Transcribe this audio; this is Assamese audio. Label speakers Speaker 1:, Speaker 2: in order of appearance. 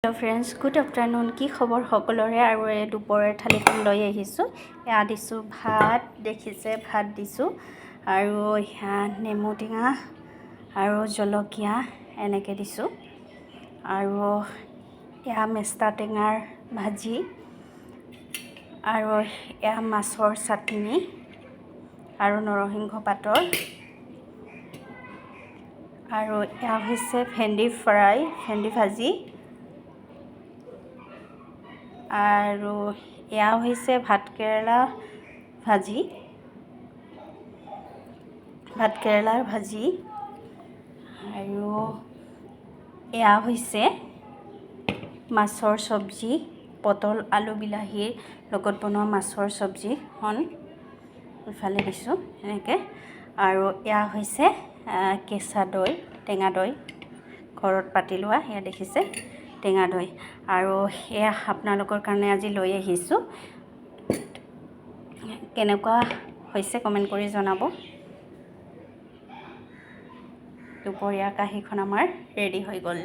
Speaker 1: Hello' friends, good afternoon. কি খবৰ সকলোৰে? আৰু এই দুপৰীয়াৰ থালিখন লৈ আহিছোঁ। এয়া দিছোঁ ভাত, দেখিছে ভাত দিছোঁ, আৰু এয়া নেমু টেঙা আৰু জলকীয়া এনেকৈ দিছোঁ, আৰু এয়া মেষ্টা টেঙাৰ ভাজি, আৰু এয়া মাছৰ চাটনি আৰু নৰসিংহ পাতৰ, আৰু এয়া হৈছে ভেন্দি ফ্ৰাই, ভেন্দি ভাজি, আৰু এয়া হৈছে ভাতকেৰেলাৰ ভাজি, আৰু এয়া হৈছে মাছৰ চব্জি, পটল আলু বিলাহীৰ লগত বনোৱা মাছৰ চব্জিখন ইফালে দিছোঁ এনেকৈ, আৰু এয়া হৈছে কেঁচা দৈ, টেঙা দৈ, ঘৰত পাতি লোৱা, এয়া দেখিছে টেঙা দৈ, আৰু এয়া আপোনালোকৰ কাৰণে আজি লৈ আহিছোঁ। কেনেকুৱা হৈছে কমেণ্ট কৰি জনাব। দুপৰীয়া কাঁহীখন আমাৰ ৰেডি হৈ গ'ল।